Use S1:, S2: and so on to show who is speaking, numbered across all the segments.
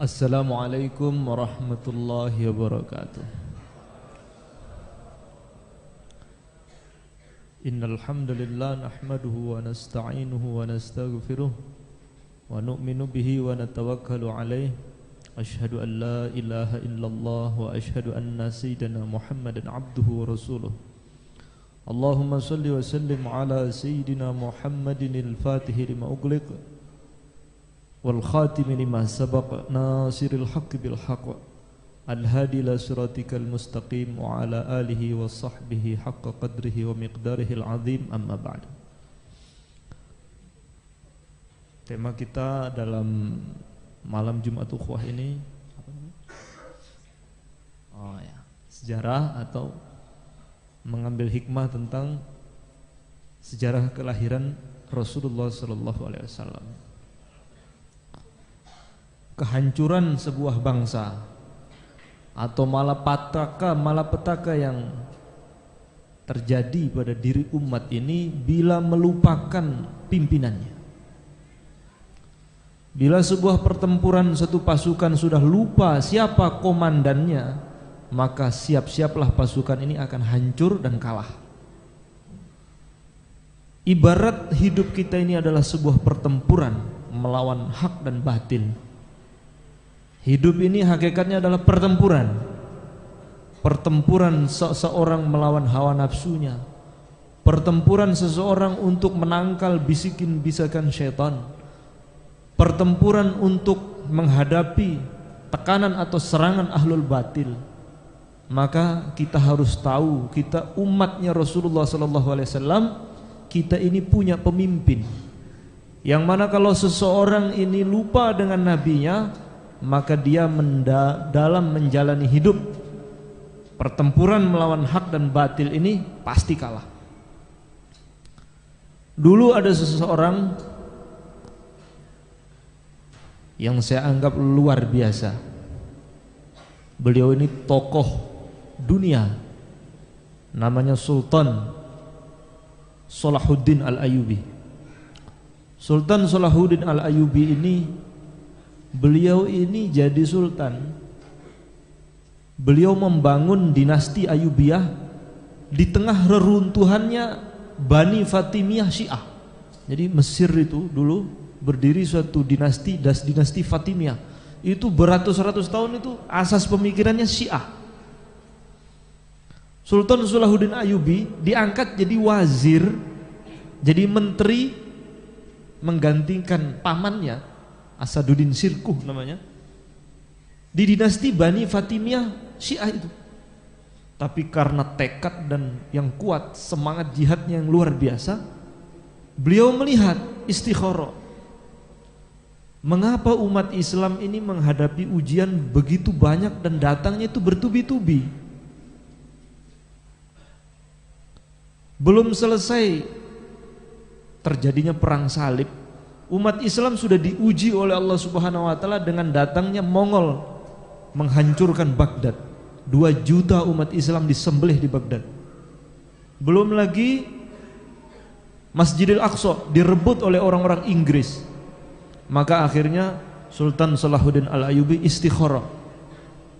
S1: Assalamualaikum warahmatullahi wabarakatuh. Innal hamdalillah nahmaduhu wa nasta'inuhu wa nastaghfiruh wa nu'minu bihi wa natawakkalu alayh. Ashhadu an la ilaha illallah wa ashhadu anna sayyidina Muhammadan abduhu wa rasuluh. Allahumma salli wa sallim ala sayyidina Muhammadin al-Fatihi lima ughliq wal khatimi lima sabaq nasiril haqqi bil haqq al-hadi ila siratikal mustaqim wa ala alihi wa sahbihi haqqa qadrihi wa miqdarihi al-azim, amma ba'd. Tema kita dalam malam Jumat Ukhuwah ini apa namanya? Sejarah atau mengambil hikmah tentang sejarah kelahiran Rasulullah sallallahu alaihi wasallam. Kehancuran sebuah bangsa atau malapetaka yang terjadi pada diri umat ini bila melupakan pimpinannya. Bila sebuah pertempuran satu pasukan sudah lupa siapa komandannya, maka siap-siaplah pasukan ini akan hancur dan kalah. Ibarat hidup kita ini adalah sebuah pertempuran melawan hak dan batil. Hidup ini hakikatnya adalah pertempuran. Pertempuran seseorang melawan hawa nafsunya. Pertempuran seseorang untuk menangkal bisikan-bisikan syaitan. Pertempuran untuk menghadapi tekanan atau serangan ahlul batil. Maka kita harus tahu, kita umatnya Rasulullah SAW, kita ini punya pemimpin. Yang mana kalau seseorang ini lupa dengan nabinya, maka dia dalam menjalani hidup pertempuran melawan hak dan batil ini pasti kalah. Dulu ada seseorang yang saya anggap luar biasa. Beliau ini tokoh dunia, namanya Sultan Salahuddin Al-Ayyubi. Sultan Salahuddin Al-Ayyubi ini, beliau ini jadi sultan. Beliau membangun dinasti Ayyubiyah di tengah reruntuhannya Bani Fatimiyah Syiah. Jadi Mesir itu dulu berdiri suatu dinasti Fatimiyah. Itu beratus-ratus tahun itu asas pemikirannya Syiah. Sultan Salahuddin Ayyubi diangkat jadi wazir, jadi menteri, menggantikan pamannya Asaduddin Sirkuh namanya, di dinasti Bani Fatimiyah Syiah itu. Tapi karena tekad dan yang kuat, semangat jihadnya yang luar biasa, beliau melihat istikharah. Mengapa umat Islam ini menghadapi ujian begitu banyak dan datangnya itu bertubi-tubi? Belum selesai terjadinya perang salib, umat Islam sudah diuji oleh Allah Subhanahu wa taala dengan datangnya Mongol menghancurkan Baghdad. 2 juta umat Islam disembelih di Baghdad. Belum lagi Masjidil Aqsa direbut oleh orang-orang Inggris. Maka akhirnya Sultan Salahuddin Al-Ayyubi istikharah.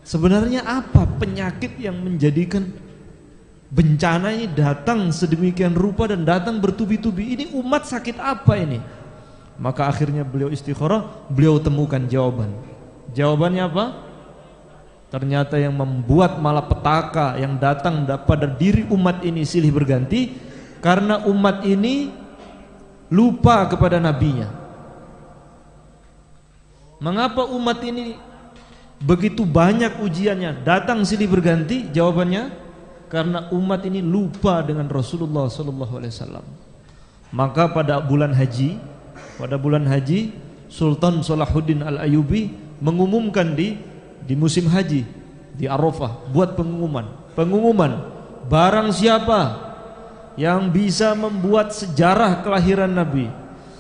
S1: Sebenarnya apa penyakit yang menjadikan bencana ini datang sedemikian rupa dan datang bertubi-tubi? Ini umat sakit apa ini? Maka akhirnya beliau istikharah, beliau temukan jawaban. Jawabannya apa? Ternyata yang membuat malapetaka yang datang pada diri umat ini silih berganti karena umat ini lupa kepada nabinya. Mengapa umat ini begitu banyak ujiannya datang silih berganti? Jawabannya karena umat ini lupa dengan Rasulullah SAW. Maka pada bulan haji, Sultan Salahuddin Al-Ayyubi mengumumkan di musim haji di Arafah, buat pengumuman barang siapa yang bisa membuat sejarah kelahiran Nabi,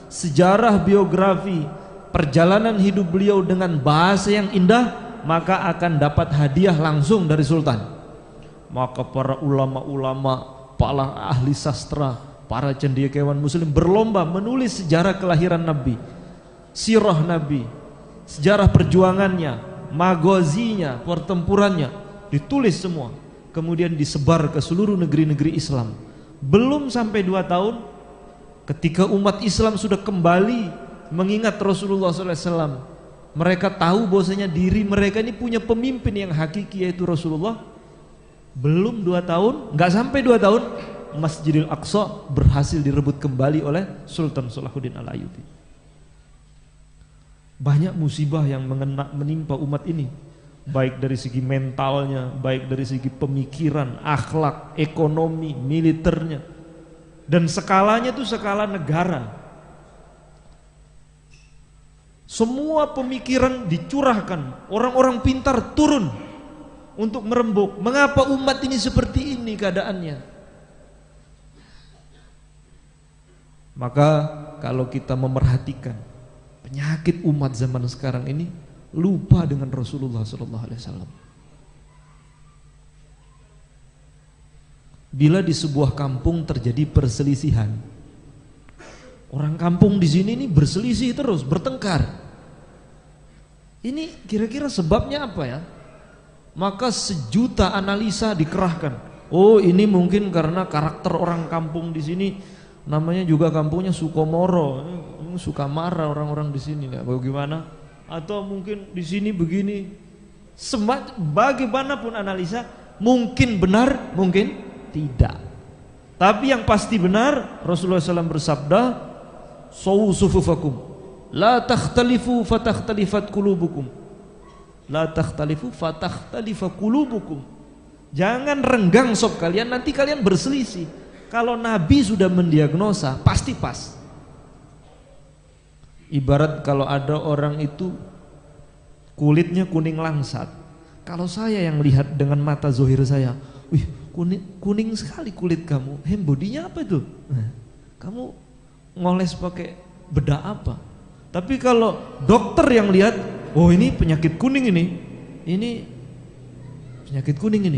S1: sejarah biografi perjalanan hidup beliau dengan bahasa yang indah, maka akan dapat hadiah langsung dari Sultan. Maka para ulama-ulama, para ahli sastra, para cendekiawan muslim berlomba menulis sejarah kelahiran Nabi, sirah Nabi, sejarah perjuangannya, magazinya, pertempurannya, ditulis semua. Kemudian disebar ke seluruh negeri-negeri Islam. Belum sampai 2 tahun, ketika umat Islam sudah kembali mengingat Rasulullah SAW, mereka tahu bahwasanya diri mereka ini punya pemimpin yang hakiki, yaitu Rasulullah. Belum 2 tahun, nggak sampai 2 tahun, Masjidil Aqsa berhasil direbut kembali oleh Sultan Salahuddin Al-Ayyubi. Banyak musibah yang menimpa umat ini, baik dari segi mentalnya, baik dari segi pemikiran, akhlak, ekonomi, militernya, dan skalanya itu skala negara. Semua pemikiran dicurahkan, orang-orang pintar turun untuk merembuk. Mengapa umat ini seperti ini keadaannya? Maka kalau kita memerhatikan penyakit umat zaman sekarang ini, lupa dengan Rasulullah SAW. Bila di sebuah kampung terjadi perselisihan, orang kampung di sini ini berselisih terus, bertengkar. Ini kira-kira sebabnya apa ya? Maka sejuta analisa dikerahkan. Oh, ini mungkin karena karakter orang kampung di sini. Namanya juga kampungnya Sukomoro, suka marah orang-orang di sini, nggak bagaimana? Atau mungkin di sini begini. Bagaimanapun analisa, mungkin benar, mungkin tidak. Tapi yang pasti benar, Rasulullah SAW bersabda, "Sawu sufufakum, la takhtalifu fatakhtalifat qulubukum, la takhtalifu fatakhtalifat qulubukum." Jangan renggang sob kalian, nanti kalian berselisih. Kalau Nabi sudah mendiagnosa, pasti pas. Ibarat kalau ada orang itu kulitnya kuning langsat. Kalau saya yang lihat dengan mata zohir saya, wih, kuning sekali kulit kamu. Bodinya apa itu? Nah, kamu ngoles pakai bedak apa? Tapi kalau dokter yang lihat, oh ini penyakit kuning ini penyakit kuning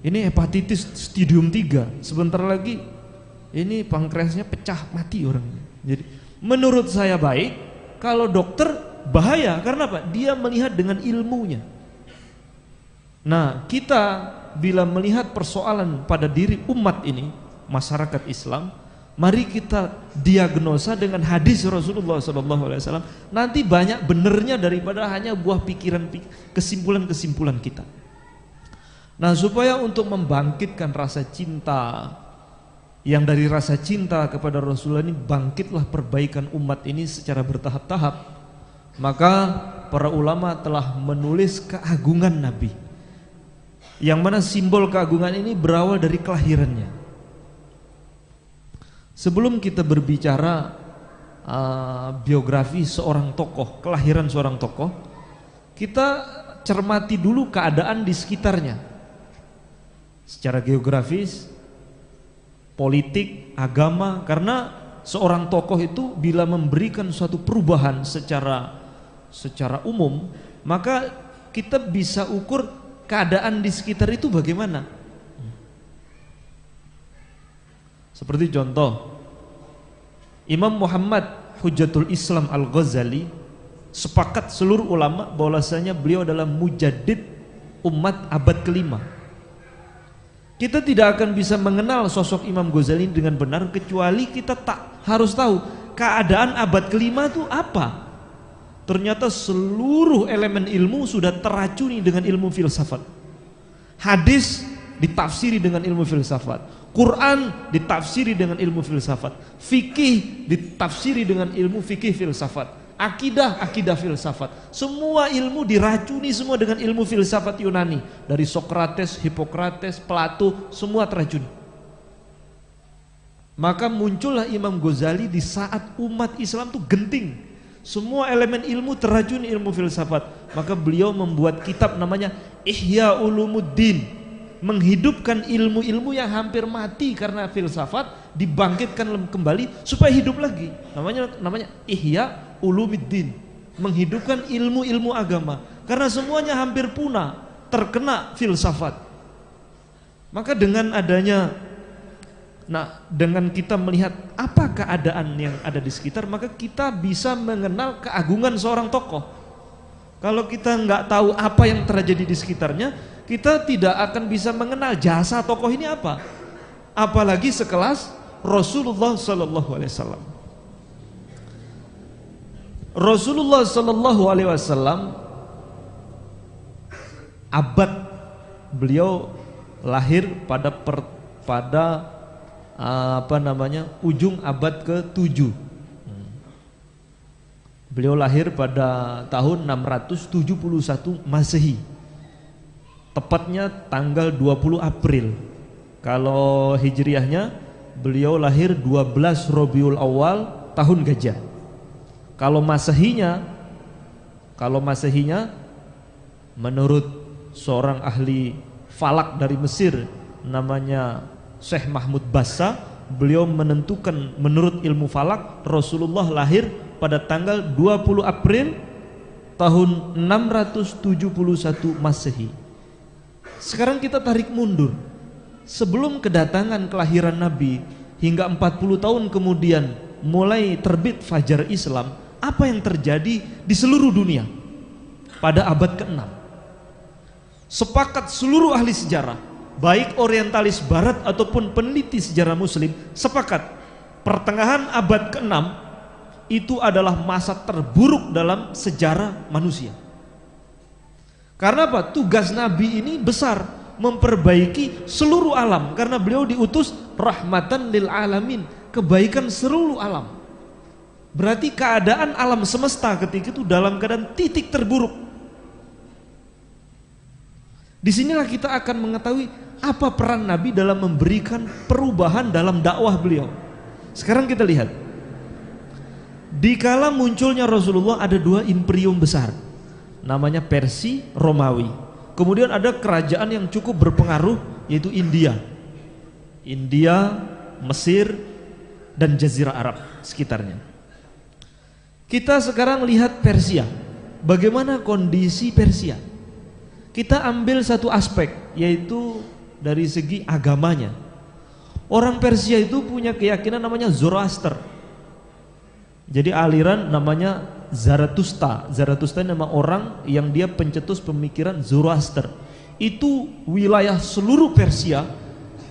S1: ini hepatitis stadium 3, sebentar lagi ini pankreasnya pecah, mati orang. Jadi menurut saya baik, kalau dokter bahaya, karena apa? Dia melihat dengan ilmunya. Nah, kita bila melihat persoalan pada diri umat ini, masyarakat Islam, mari kita diagnosa dengan hadis Rasulullah SAW. Nanti banyak benernya daripada hanya buah pikiran, kesimpulan-kesimpulan kita. Nah, supaya untuk membangkitkan rasa cinta, yang dari rasa cinta kepada Rasulullah ini bangkitlah perbaikan umat ini secara bertahap-tahap, maka para ulama telah menulis keagungan Nabi, yang mana simbol keagungan ini berawal dari kelahirannya. Sebelum kita berbicara biografi seorang tokoh, kelahiran seorang tokoh, kita cermati dulu keadaan di sekitarnya. Secara geografis, politik, agama, karena seorang tokoh itu bila memberikan suatu perubahan secara umum, maka kita bisa ukur keadaan di sekitar itu bagaimana. Seperti contoh, Imam Muhammad Hujjatul Islam Al-Ghazali, sepakat seluruh ulama bahwasanya beliau adalah mujaddid umat abad ke-5. Kita tidak akan bisa mengenal sosok Imam Ghazali dengan benar kecuali kita tak harus tahu keadaan abad ke-5 itu apa. Ternyata seluruh elemen ilmu sudah teracuni dengan ilmu filsafat. Hadis ditafsiri dengan ilmu filsafat, Quran ditafsiri dengan ilmu filsafat, fikih ditafsiri dengan ilmu fikih filsafat, akidah filsafat. Semua ilmu diracuni semua dengan ilmu filsafat Yunani, dari Sokrates, Hippokrates, Plato, semua teracuni. Maka muncullah Imam Ghazali di saat umat Islam itu genting, semua elemen ilmu teracuni ilmu filsafat. Maka beliau membuat kitab namanya Ihya Ulumuddin, menghidupkan ilmu-ilmu yang hampir mati karena filsafat, dibangkitkan kembali supaya hidup lagi. Namanya Ihya Ulumuddin, menghidupkan ilmu-ilmu agama karena semuanya hampir punah terkena filsafat. Maka dengan adanya Nah, dengan kita melihat apa keadaan yang ada di sekitar, maka kita bisa mengenal keagungan seorang tokoh. Kalau kita nggak tahu apa yang terjadi di sekitarnya, kita tidak akan bisa mengenal jasa tokoh ini apa. Apalagi sekelas Rasulullah Sallallahu Alaihi Wasallam. Rasulullah Sallallahu Alaihi Wasallam, abad beliau lahir pada ujung abad ke-7. Beliau lahir pada tahun 671 Masehi. Tepatnya tanggal 20 April. Kalau Hijriahnya beliau lahir 12 Rabiul Awal tahun Gajah. Kalau Masehinya menurut seorang ahli falak dari Mesir namanya Syekh Mahmud Bassa, beliau menentukan menurut ilmu falak Rasulullah lahir pada tanggal 20 April tahun 671 Masehi. Sekarang kita tarik mundur. Sebelum kedatangan kelahiran Nabi hingga 40 tahun kemudian mulai terbit fajar Islam, apa yang terjadi di seluruh dunia pada abad ke-6? Sepakat seluruh ahli sejarah, baik orientalis barat ataupun peneliti sejarah muslim, sepakat pertengahan abad ke-6 itu adalah masa terburuk dalam sejarah manusia. Karena apa? Tugas Nabi ini besar, memperbaiki seluruh alam, karena beliau diutus rahmatan lil alamin, kebaikan seluruh alam. Berarti keadaan alam semesta ketika itu dalam keadaan titik terburuk. Disinilah kita akan mengetahui apa peran Nabi dalam memberikan perubahan dalam dakwah beliau. Sekarang kita lihat, dikala munculnya Rasulullah ada dua imperium besar, namanya Persia, Romawi. Kemudian ada kerajaan yang cukup berpengaruh, yaitu India, Mesir, dan Jazirah Arab sekitarnya. Kita sekarang lihat Persia. Bagaimana kondisi Persia? Kita ambil satu aspek, yaitu dari segi agamanya. Orang Persia itu punya keyakinan namanya Zoroaster. Jadi aliran namanya Zarathustra. Zarathustra nama orang yang dia pencetus pemikiran Zoroaster. Itu wilayah seluruh Persia,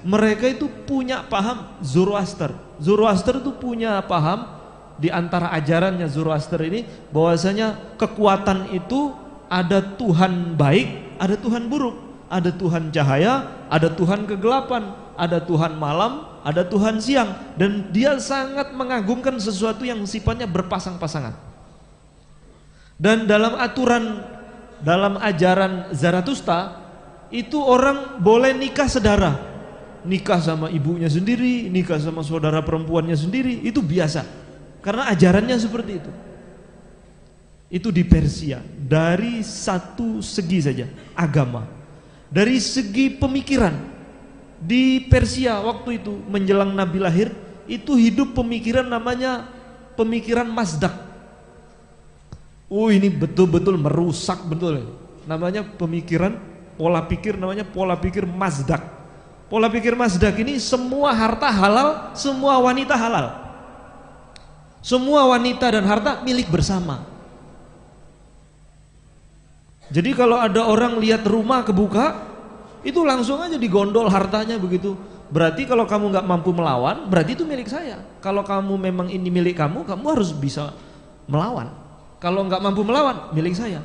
S1: mereka itu punya paham Zoroaster. Zoroaster itu punya paham, di antara ajarannya Zoroaster ini, bahwasanya kekuatan itu ada Tuhan baik, ada Tuhan buruk, ada Tuhan cahaya, ada Tuhan kegelapan, ada Tuhan malam, ada Tuhan siang, dan dia sangat mengagungkan sesuatu yang sifatnya berpasang-pasangan. Dan dalam aturan, dalam ajaran Zarathustra itu orang boleh nikah sedara, nikah sama ibunya sendiri, nikah sama saudara perempuannya sendiri, itu biasa, karena ajarannya seperti itu. Itu di Persia. Dari satu segi saja, agama. Dari segi pemikiran, di Persia waktu itu menjelang Nabi lahir, itu hidup pemikiran namanya pemikiran Mazdak. Ini betul-betul merusak betul. Namanya pemikiran, pola pikir, namanya pola pikir Mazdak. Pola pikir Mazdak ini semua harta halal, semua wanita halal. Semua wanita dan harta milik bersama. Jadi kalau ada orang lihat rumah kebuka, itu langsung aja digondol hartanya begitu. Berarti kalau kamu nggak mampu melawan, berarti itu milik saya. Kalau kamu memang ini milik kamu, kamu harus bisa melawan. Kalau nggak mampu melawan, milik saya.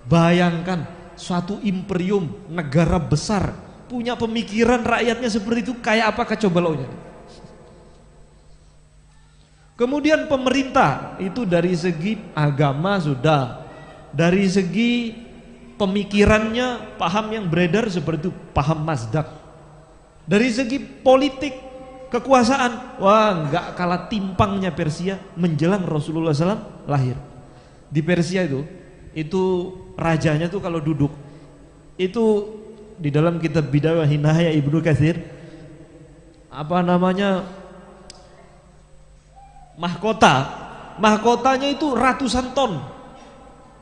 S1: Bayangkan suatu imperium, negara besar, punya pemikiran rakyatnya seperti itu, kayak apa kacau balaunya. Kemudian pemerintah, itu dari segi agama sudah, dari segi pemikirannya, paham yang beredar seperti itu, paham Mazdak. Dari segi politik, kekuasaan, wah nggak kalah timpangnya Persia menjelang Rasulullah SAW lahir. Di Persia itu rajanya tuh kalau duduk, itu di dalam kitab Bidayah wa Nihayah Ibnu Katsir, mahkotanya itu ratusan ton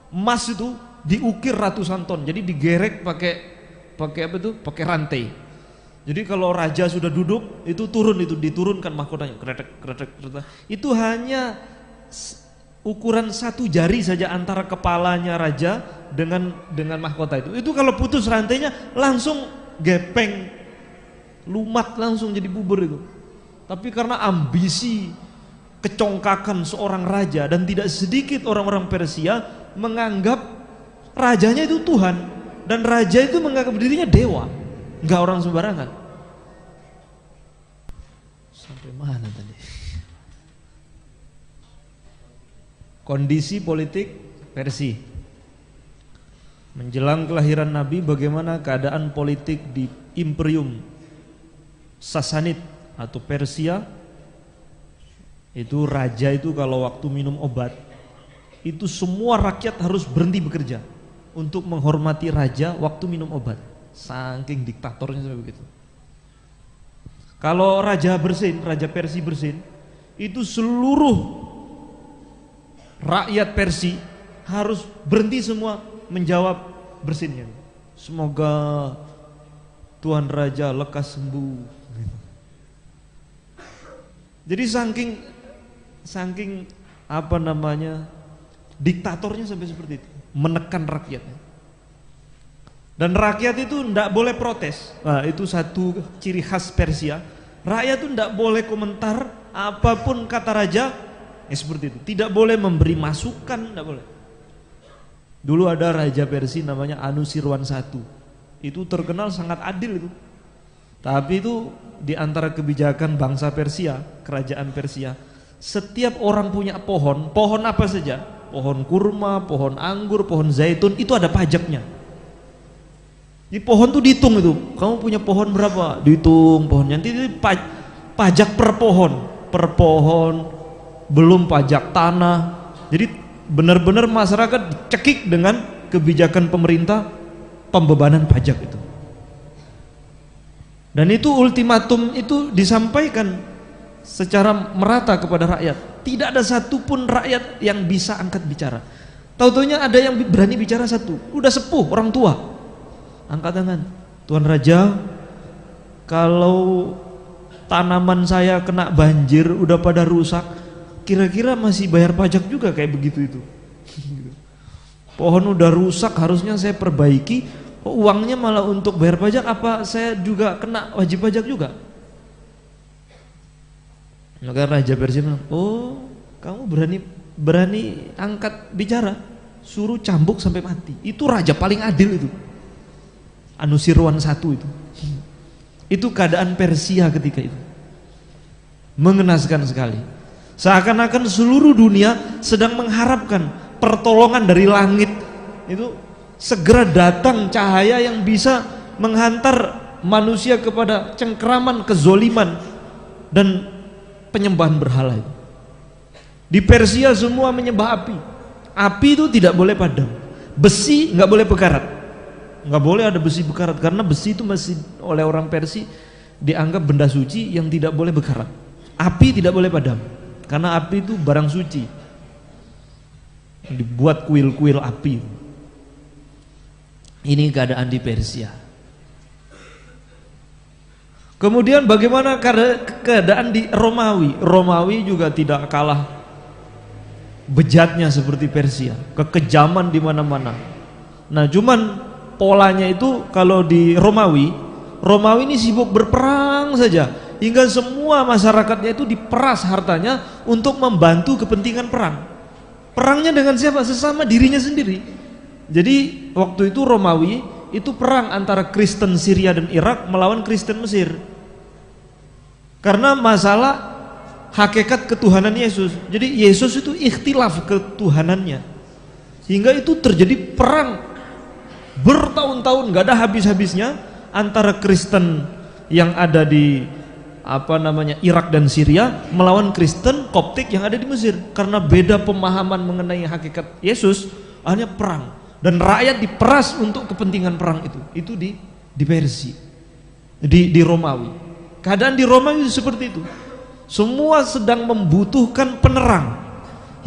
S1: emas, itu diukir ratusan ton, jadi digerek pakai rantai. Jadi kalau raja sudah duduk, itu turun, itu diturunkan mahkotanya, kretek, kretek, kretek. Itu hanya ukuran satu jari saja antara kepalanya raja dengan mahkota itu. Itu kalau putus rantainya langsung gepeng, lumat, langsung jadi bubur itu. Tapi karena ambisi, kecongkakan seorang raja, dan tidak sedikit orang-orang Persia menganggap rajanya itu Tuhan, dan raja itu menganggap dirinya dewa, nggak orang sembarangan. Sampai mana tadi? Kondisi politik Persia menjelang kelahiran Nabi, bagaimana keadaan politik di Imperium Sasanid atau Persia. Itu raja itu kalau waktu minum obat, itu semua rakyat harus berhenti bekerja untuk menghormati raja waktu minum obat. Saking diktatornya sampai begitu. Kalau raja bersin, raja Persia bersin, itu seluruh rakyat Persia harus berhenti semua menjawab bersinnya. Semoga Tuan Raja lekas sembuh. Jadi saking apa namanya, diktatornya sampai seperti itu, menekan rakyatnya. Dan rakyat itu tidak boleh protes. Nah, itu satu ciri khas Persia. Rakyat itu tidak boleh komentar apapun kata raja. Seperti itu. Tidak boleh memberi masukan, tidak boleh. Dulu ada raja Persia namanya Anusirwan I. Itu terkenal sangat adil itu. Tapi itu di antara kebijakan bangsa Persia, kerajaan Persia, setiap orang punya pohon apa saja, pohon kurma, pohon anggur, pohon zaitun, itu ada pajaknya. Di pohon tuh dihitung itu. Kamu punya pohon berapa? Dihitung pohonnya. Nanti pajak per pohon. Belum pajak tanah. Jadi benar-benar masyarakat dicekik dengan kebijakan pemerintah pembebanan pajak itu. Dan itu ultimatum itu disampaikan secara merata kepada rakyat. Tidak ada satupun rakyat yang bisa angkat bicara. Tahu-taunya ada yang berani bicara satu, udah sepuh, orang tua, angkat tangan. Tuan Raja, kalau tanaman saya kena banjir, udah pada rusak, kira-kira masih bayar pajak juga kayak begitu itu. Pohon udah rusak, harusnya saya perbaiki, uangnya malah untuk bayar pajak, apa saya juga kena wajib pajak juga? Maka Raja Persia bilang, oh kamu berani angkat bicara, suruh cambuk sampai mati. Itu raja paling adil itu, Anusirwan I itu. Itu keadaan Persia ketika itu, mengenaskan sekali. Seakan-akan seluruh dunia sedang mengharapkan pertolongan dari langit itu segera datang, cahaya yang bisa menghantar manusia kepada cengkeraman, kezoliman dan penyembahan berhala itu. Di Persia semua menyembah api. Api itu tidak boleh padam. Besi nggak boleh bekarat. Nggak boleh ada besi bekarat, karena besi itu masih oleh orang Persia dianggap benda suci yang tidak boleh bekarat. Api tidak boleh padam, karena api itu barang suci. Dibuat kuil-kuil api. Ini keadaan di Persia. Kemudian bagaimana keadaan di Romawi? Romawi juga tidak kalah bejatnya seperti Persia, kekejaman di mana-mana. Nah, cuman polanya itu kalau di Romawi ini sibuk berperang saja, hingga semua masyarakatnya itu diperas hartanya untuk membantu kepentingan perang. Perangnya dengan siapa? Sesama dirinya sendiri. Jadi waktu itu Romawi itu perang antara Kristen Syria dan Irak melawan Kristen Mesir, karena masalah hakikat ketuhanan Yesus. Jadi Yesus itu ikhtilaf ketuhanannya, hingga itu terjadi perang bertahun-tahun, gak ada habis-habisnya antara Kristen yang ada di Irak dan Syria melawan Kristen Koptik yang ada di Mesir. Karena beda pemahaman mengenai hakikat Yesus, akhirnya perang, dan rakyat diperas untuk kepentingan perang itu di Persia, di Romawi. Keadaan di Romawi seperti itu. Semua sedang membutuhkan penerang,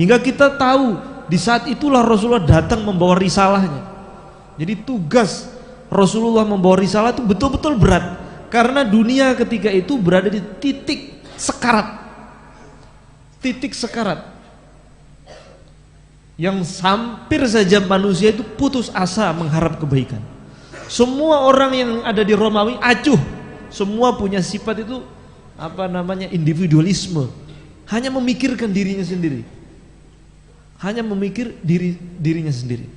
S1: hingga kita tahu di saat itulah Rasulullah datang membawa risalahnya. Jadi tugas Rasulullah membawa risalah itu betul-betul berat, Karena dunia ketika itu berada di titik sekarat. Titik sekarat. Yang hampir saja manusia itu putus asa mengharap kebaikan. Semua orang yang ada di Romawi acuh. Semua punya sifat itu individualisme. Hanya memikirkan dirinya sendiri. Hanya memikir dirinya sendiri.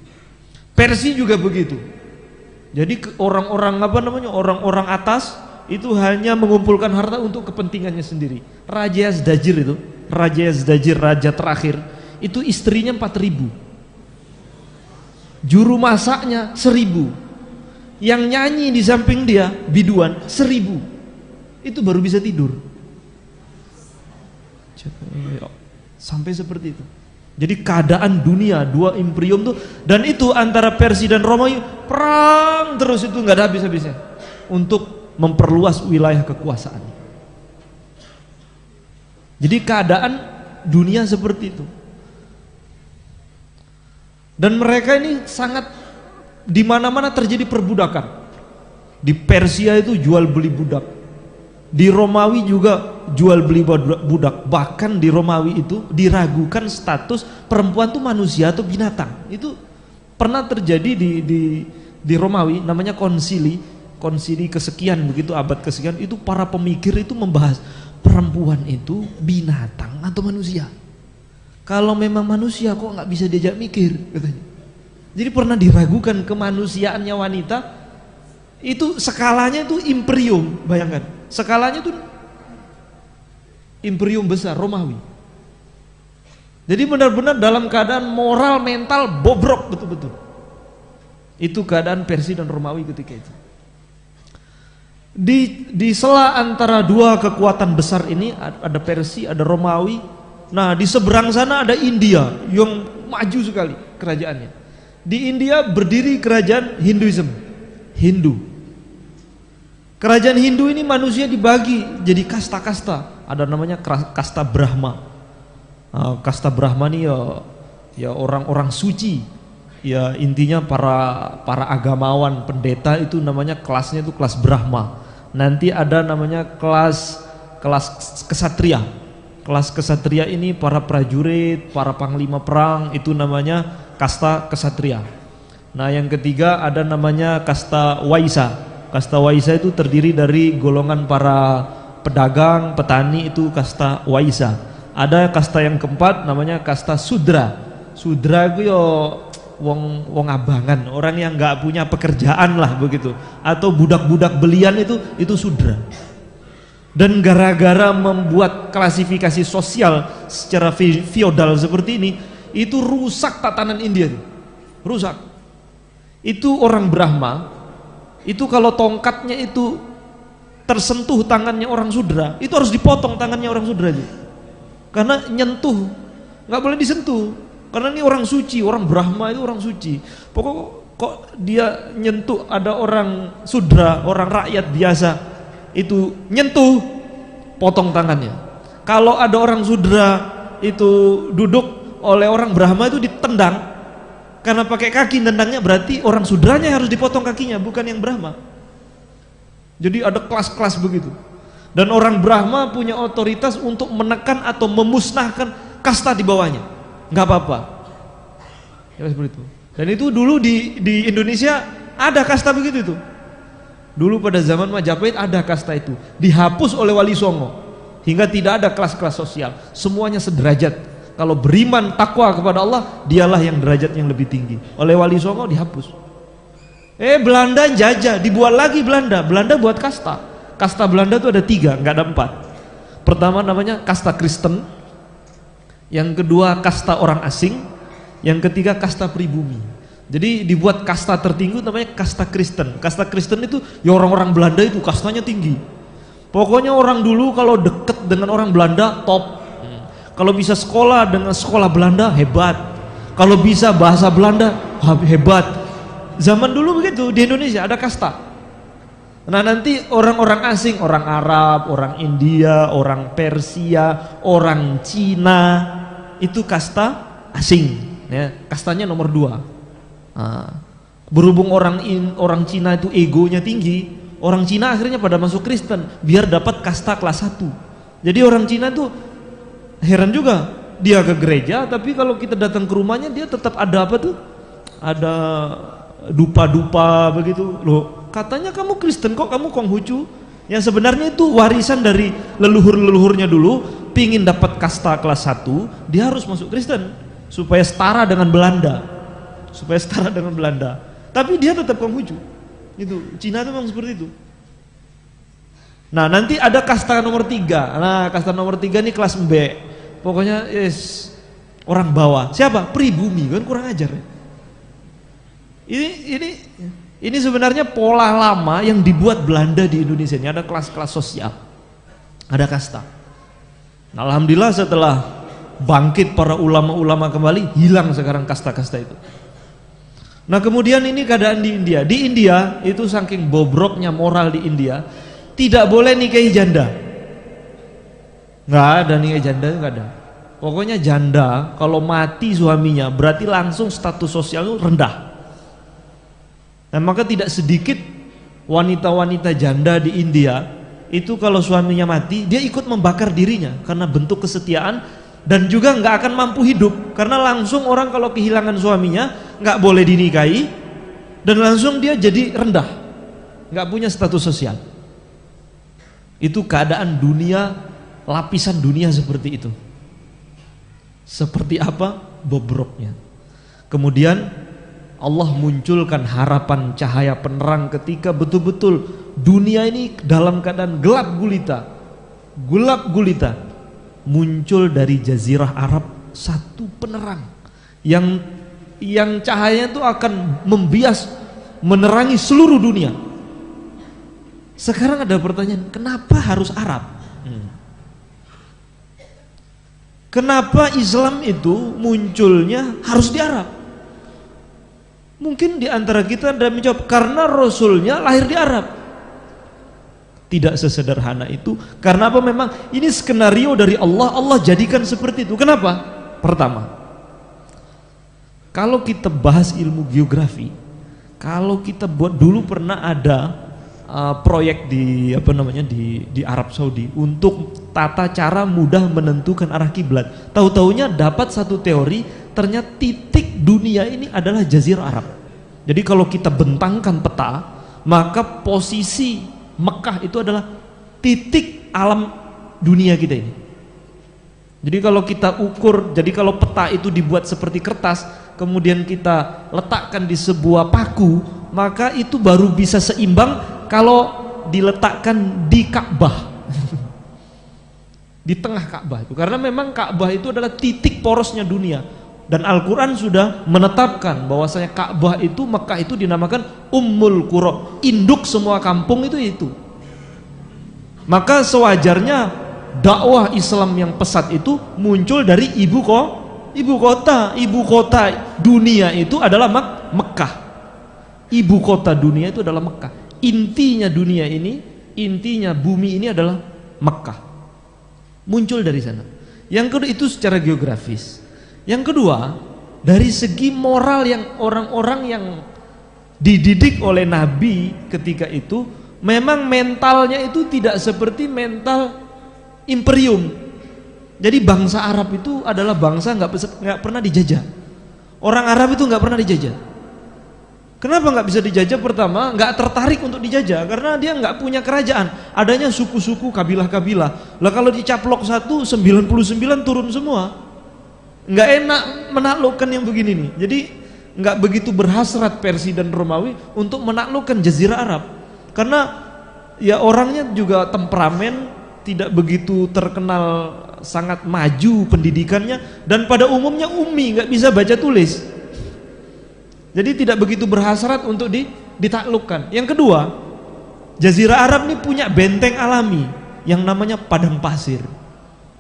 S1: Persia juga begitu. Jadi orang-orang orang-orang atas itu hanya mengumpulkan harta untuk kepentingannya sendiri. Raja Yazdajir, raja terakhir, itu istrinya 4.000. Juru masaknya 1.000. Yang nyanyi di samping dia biduan 1.000. Itu baru bisa tidur. Sampai seperti itu. Jadi keadaan dunia, dua imperium tuh, dan itu antara Persia dan Romawi perang terus, itu nggak ada habis-habisnya untuk memperluas wilayah kekuasaan. Jadi keadaan dunia seperti itu. Dan mereka ini sangat, di mana-mana terjadi perbudakan. Di Persia itu jual beli budak. Di Romawi juga jual beli budak. Bahkan di Romawi itu diragukan status perempuan itu manusia atau binatang. Itu pernah terjadi di Romawi, namanya konsili kesekian, begitu abad kesekian, itu para pemikir itu membahas perempuan itu binatang atau manusia. Kalau memang manusia kok nggak bisa diajak mikir, katanya. Jadi pernah diragukan kemanusiaannya wanita. Itu skalanya itu imperium, bayangkan. Skalanya itu imperium besar Romawi. Jadi benar-benar dalam keadaan moral mental bobrok betul-betul. Itu keadaan Persia dan Romawi ketika itu. Di sela antara dua kekuatan besar ini, ada Persia, ada Romawi. Nah, di seberang sana ada India yang maju sekali kerajaannya. Di India berdiri kerajaan Hindu. Kerajaan Hindu ini manusia dibagi jadi kasta-kasta. Ada namanya kasta Brahma. Kasta Brahma ini ya orang-orang suci. Ya intinya para agamawan, pendeta itu namanya kelasnya itu kelas Brahma. Nanti ada namanya kelas kesatria. Kelas kesatria ini para prajurit, para panglima perang, itu namanya kasta kesatria. Nah, yang ketiga ada namanya kasta Waisa. Kasta Waisa itu terdiri dari golongan para pedagang, petani, itu kasta Waisa. Ada kasta yang keempat namanya kasta Sudra. Sudra itu yo wong abangan, orang yang nggak punya pekerjaan lah begitu, atau budak-budak belian, itu Sudra. Dan gara-gara membuat klasifikasi sosial secara feodal seperti ini, itu rusak tatanan India. Rusak. Itu orang Brahma, itu kalau tongkatnya itu tersentuh tangannya orang Sudra, itu harus dipotong tangannya orang Sudra itu. Karena nyentuh, nggak boleh disentuh. Karena ini orang suci, orang Brahma itu orang suci. Pokoknya kok dia nyentuh ada orang Sudra, orang rakyat biasa, itu nyentuh, potong tangannya. Kalau ada orang Sudra itu duduk oleh orang Brahma itu ditendang. Karena pakai kaki nendangnya, berarti orang Sudranya harus dipotong kakinya, bukan yang Brahma. Jadi ada kelas-kelas begitu. Dan orang Brahma punya otoritas untuk menekan atau memusnahkan kasta di bawahnya. Nggak apa-apa. Ya seperti itu. Dan itu dulu di Indonesia ada kasta begitu itu. Dulu pada zaman Majapahit ada kasta itu. Dihapus oleh Wali Songo. Hingga tidak ada kelas-kelas sosial. Semuanya sederajat. Kalau beriman takwa kepada Allah, dialah yang derajat yang lebih tinggi. Oleh Wali Songo dihapus. Belanda jajah, dibuat lagi Belanda. Belanda buat kasta. Kasta Belanda itu ada 3, nggak ada 4. Pertama namanya kasta Kristen. Yang kedua kasta orang asing. Yang ketiga kasta pribumi. Jadi dibuat kasta tertinggi namanya kasta Kristen. Kasta Kristen itu ya orang-orang Belanda itu kastanya tinggi. Pokoknya orang dulu kalau deket dengan orang Belanda top. Kalau bisa sekolah dengan sekolah Belanda hebat. Kalau bisa bahasa Belanda hebat. Zaman dulu begitu di Indonesia ada kasta. Nah nanti orang-orang asing, orang Arab, orang India, orang Persia, orang Cina, itu kasta asing. Ya, kastanya nomor 2. Berhubung orang Cina itu egonya tinggi, Orang Cina akhirnya pada masuk Kristen biar dapat kasta kelas 1. Jadi orang Cina tuh heran juga, dia ke gereja tapi kalau kita datang ke rumahnya dia tetap ada apa tuh? Ada dupa-dupa begitu. Loh, katanya kamu Kristen kok kamu Konghucu? Yang sebenarnya itu warisan dari leluhur-leluhurnya dulu, pingin dapat kasta kelas 1, dia harus masuk Kristen supaya setara dengan Belanda. Supaya setara dengan Belanda. Tapi dia tetap Konghucu. Itu Cina itu memang seperti itu. Nah, nanti ada kasta nomor 3. Nah, kasta nomor 3 ini kelas B. Pokoknya orang bawah. Siapa? Pribumi, kan kurang ajar ya. Ini sebenarnya pola lama yang dibuat Belanda di Indonesia. Ini ada kelas-kelas sosial. Ada kasta. Nah, alhamdulillah setelah bangkit para ulama-ulama kembali, hilang sekarang kasta-kasta itu. Nah, kemudian ini keadaan di India. Di India itu saking bobroknya moral di India, tidak boleh nikahi janda. Nggak ada nikahi janda, nggak ada. Pokoknya janda kalau mati suaminya berarti langsung status sosial rendah. Nah, maka tidak sedikit wanita-wanita janda di India itu kalau suaminya mati dia ikut membakar dirinya karena bentuk kesetiaan. Dan juga nggak akan mampu hidup karena langsung orang kalau kehilangan suaminya nggak boleh dinikahi dan langsung dia jadi rendah, nggak punya status sosial. Itu keadaan dunia, lapisan dunia seperti itu. Seperti apa bobroknya. Kemudian Allah munculkan harapan cahaya penerang ketika betul-betul dunia ini dalam keadaan gelap gulita. Muncul dari jazirah Arab satu penerang yang cahayanya itu akan membias, menerangi seluruh dunia. Sekarang ada pertanyaan, kenapa harus Arab? Kenapa Islam itu munculnya harus di Arab? Mungkin di antara kita ada menjawab karena Rasulnya lahir di Arab. Tidak sesederhana itu. Karena apa? Memang ini skenario dari Allah. Allah jadikan seperti itu. Kenapa? Pertama, kalau kita bahas ilmu geografi, kalau kita buat dulu pernah ada proyek di di Arab Saudi untuk tata cara mudah menentukan arah kiblat. Tahu-taunya dapat satu teori, ternyata titik dunia ini adalah Jazirah Arab. Jadi kalau kita bentangkan peta, maka posisi Mekah itu adalah titik alam dunia kita ini. Jadi kalau kita ukur, jadi kalau peta itu dibuat seperti kertas, kemudian kita letakkan di sebuah paku, maka itu baru bisa seimbang kalau diletakkan di Ka'bah. Di tengah Ka'bah itu. Karena memang Ka'bah itu adalah titik porosnya dunia. Dan Al-Quran sudah menetapkan bahwasanya Ka'bah itu, Mekah itu dinamakan Ummul Qura, induk semua kampung itu. Maka sewajarnya dakwah Islam yang pesat itu muncul dari ibu kota dunia itu adalah Mekah. Ibu kota dunia itu adalah Mekah. Intinya dunia ini, intinya bumi ini adalah Mekah. Muncul dari sana. Yang kedua itu secara geografis. Yang kedua, dari segi moral yang orang-orang yang dididik oleh Nabi ketika itu, memang mentalnya itu tidak seperti mental imperium. Jadi bangsa Arab itu adalah bangsa nggak pernah dijajah. Orang Arab itu nggak pernah dijajah. Kenapa nggak bisa dijajah? Pertama, nggak tertarik untuk dijajah karena dia nggak punya kerajaan. Adanya suku-suku, kabilah-kabilah. Lah kalau dicaplok 99 turun semua. Nggak enak menaklukkan yang begini nih. Jadi nggak begitu berhasrat Persia dan Romawi untuk menaklukkan Jazirah Arab. Karena ya orangnya juga temperamen, tidak begitu terkenal, sangat maju pendidikannya, dan pada umumnya ummi, nggak bisa baca tulis. Jadi tidak begitu berhasrat untuk ditaklukkan. Yang kedua, Jazirah Arab ini punya benteng alami yang namanya padang pasir.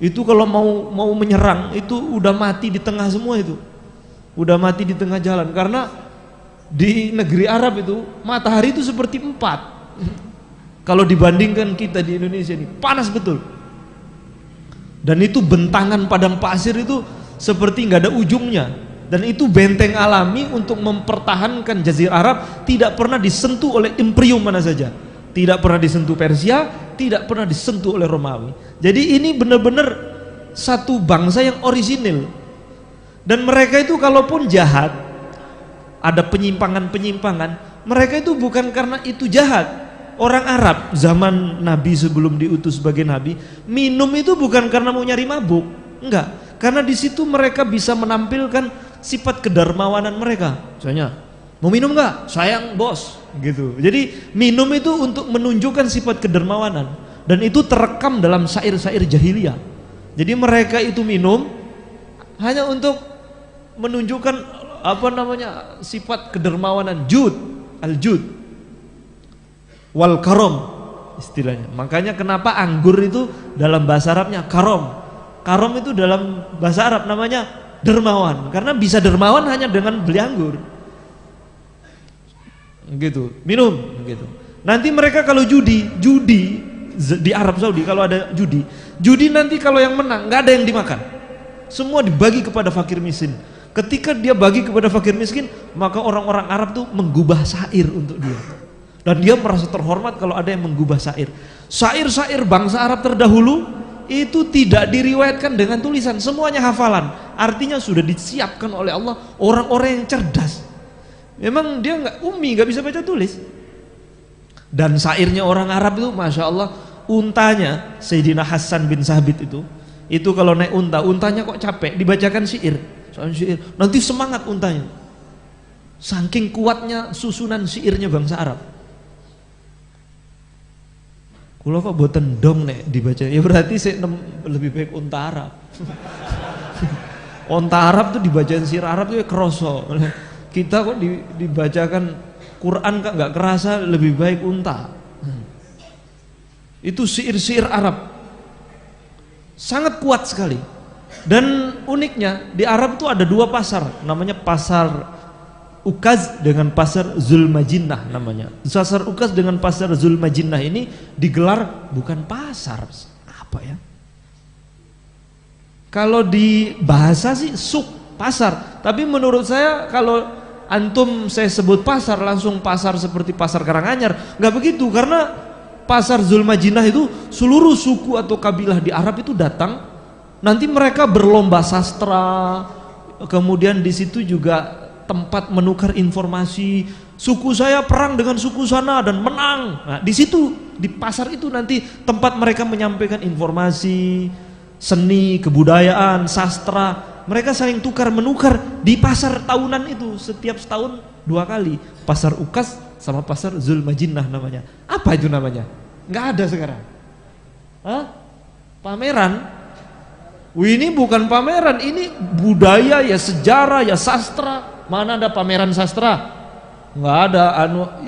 S1: Itu kalau mau menyerang itu udah mati di tengah semua itu. Udah mati di tengah jalan karena di negeri Arab itu matahari itu seperti 4. Kalau dibandingkan kita di Indonesia ini panas betul. Dan itu bentangan padang pasir itu seperti nggak ada ujungnya. Dan itu benteng alami untuk mempertahankan Jazirah Arab tidak pernah disentuh oleh imperium mana saja. tidak pernah disentuh Persia, tidak pernah disentuh oleh Romawi. Jadi ini benar-benar satu bangsa yang orisinil. Dan mereka itu kalaupun jahat, ada penyimpangan-penyimpangan, mereka itu bukan karena itu jahat. Orang Arab zaman Nabi sebelum diutus sebagai Nabi, minum itu bukan karena mau nyari mabuk, enggak. Karena di situ mereka bisa menampilkan sifat kedermawanan mereka. Misalnya, mau minum enggak? Sayang bos, gitu. Jadi minum itu untuk menunjukkan sifat kedermawanan, dan itu terekam dalam syair-syair jahiliyah. Jadi mereka itu minum hanya untuk menunjukkan sifat kedermawanan, jud, al-jud wal karom istilahnya. Makanya kenapa anggur itu dalam bahasa Arabnya karom. Karom itu dalam bahasa Arab namanya dermawan, karena bisa dermawan hanya dengan beli anggur. Gitu, minum gitu. Nanti mereka kalau judi di Arab Saudi kalau ada judi nanti kalau yang menang nggak ada yang dimakan. Semua dibagi kepada fakir miskin. Ketika dia bagi kepada fakir miskin, maka orang-orang Arab tuh menggubah syair untuk dia. Dan dia merasa terhormat kalau ada yang menggubah syair. Syair-syair bangsa Arab terdahulu itu tidak diriwayatkan dengan tulisan, semuanya hafalan. Artinya sudah disiapkan oleh Allah orang-orang yang cerdas. Memang dia nggak nggak bisa baca tulis. Dan syairnya orang Arab itu, masya Allah, untanya Sayyidina Hasan bin Sabit itu kalau naik untanya kok capek, dibacakan syair. Nanti semangat untanya. Saking kuatnya susunan syairnya bangsa Arab. Kalau kok boten dong nek dibaca, ya berarti saya lebih baik unta Arab. Unta Arab tuh dibacain syair Arab tuh ya kroso. Kita kok dibacakan Quran kok nggak kerasa, lebih baik unta. Itu syair-syair Arab sangat kuat sekali. Dan uniknya di Arab tuh ada dua pasar, namanya pasar Ukaz dengan pasar Zulmajinnah namanya. Pasar Ukaz dengan pasar Zulmajinnah ini digelar bukan pasar, apa ya? Kalau di bahasa sih suk, pasar. Tapi menurut saya kalau antum saya sebut pasar langsung pasar seperti pasar Karanganyar, nggak begitu, karena pasar Zulmajinnah itu seluruh suku atau kabilah di Arab itu datang. Nanti mereka berlomba sastra, kemudian di situ juga tempat menukar informasi. Suku saya perang dengan suku sana dan menang. Nah, di situ di pasar itu nanti tempat mereka menyampaikan informasi, seni, kebudayaan, sastra. Mereka saling tukar menukar di pasar tahunan itu, setiap setahun 2 kali. Pasar Ukaz sama pasar Zulmajinnah namanya. Apa itu namanya? Nggak ada sekarang. Hah? Pameran. Ini bukan pameran, ini budaya ya, sejarah ya, sastra. Mana ada pameran sastra? Nggak ada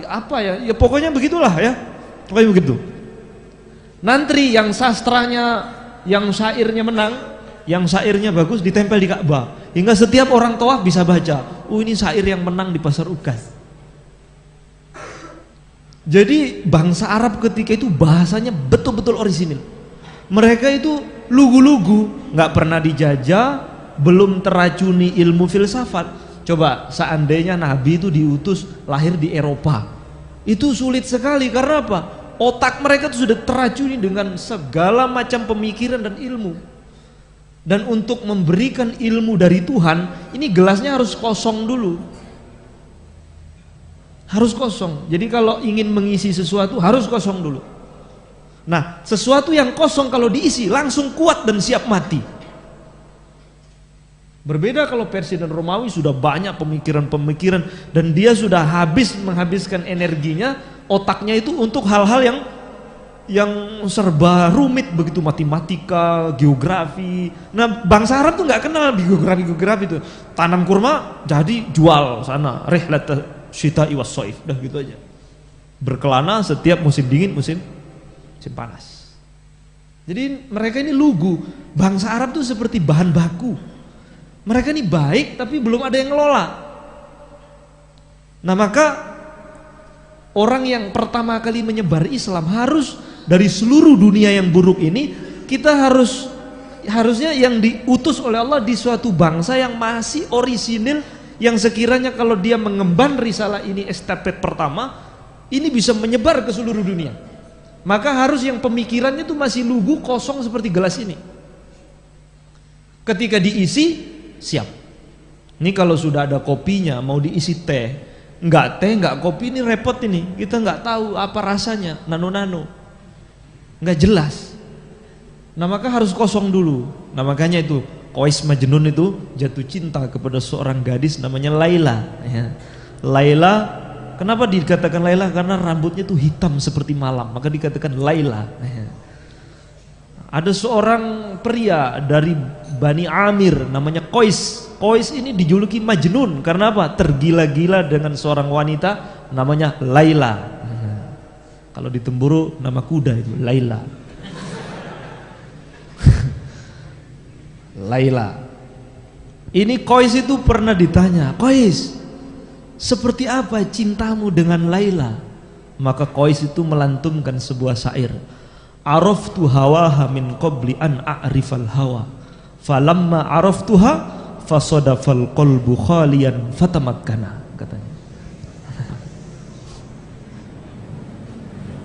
S1: apa ya? Ya pokoknya begitulah ya. Pokoknya begitu. Nanti yang sastranya, yang syairnya menang, yang syairnya bagus ditempel di Ka'bah. Hingga setiap orang tawaf bisa baca, oh ini syair yang menang di pasar Ukaz. Jadi bangsa Arab ketika itu bahasanya betul-betul orisinil. Mereka itu lugu-lugu, nggak pernah dijajah, belum teracuni ilmu filsafat. Coba seandainya Nabi itu diutus lahir di Eropa, itu sulit sekali. Karena apa? Otak mereka itu sudah teracuni dengan segala macam pemikiran dan ilmu. Dan untuk memberikan ilmu dari Tuhan, ini gelasnya harus kosong dulu. Harus kosong. Jadi kalau ingin mengisi sesuatu harus kosong dulu. Nah, sesuatu yang kosong kalau diisi langsung kuat dan siap mati. Berbeda kalau Persia dan Romawi sudah banyak pemikiran-pemikiran dan dia sudah menghabiskan energinya, otaknya itu untuk hal-hal yang serba rumit begitu, matematika, geografi. Nah, bangsa Arab tuh nggak kenal geografi itu. Tanam kurma jadi jual sana, rihlat syita'i was shaif, dah gitu aja. Berkelana setiap musim dingin, musim panas. Jadi mereka ini lugu. Bangsa Arab tuh seperti bahan baku. Mereka ini baik tapi belum ada yang ngelola. Nah, maka orang yang pertama kali menyebar Islam harus dari seluruh dunia yang buruk ini, kita harusnya yang diutus oleh Allah di suatu bangsa yang masih orisinil, yang sekiranya kalau dia mengemban risalah ini estafet pertama, Ini bisa menyebar ke seluruh dunia. Maka harus yang pemikirannya tuh masih lugu, kosong seperti gelas ini. Ketika diisi, siap. Ini kalau sudah ada kopinya, mau diisi teh, nggak kopi, ini repot ini. Kita nggak tahu apa rasanya, nano-nano, nggak jelas. Nah maka harus kosong dulu. Nah makanya itu Qais Majnun itu jatuh cinta kepada seorang gadis namanya Laila. Ya. Laila, kenapa dikatakan Laila? Karena rambutnya itu hitam seperti malam, maka dikatakan Laila. Ya. Ada seorang pria dari Bani Amir namanya Qais. Qais ini dijuluki Majnun karena apa? Tergila-gila dengan seorang wanita namanya Laila. Kalau di Temburu nama kuda itu Laila. Laila. Ini Qais itu pernah ditanya, Qais, seperti apa cintamu dengan Laila? Maka Qais itu melantunkan sebuah syair. Araftu hawaha min qabli an a'rifal hawa, falamma araftuha fasadafal qalbu khalian fatamakkana, katanya.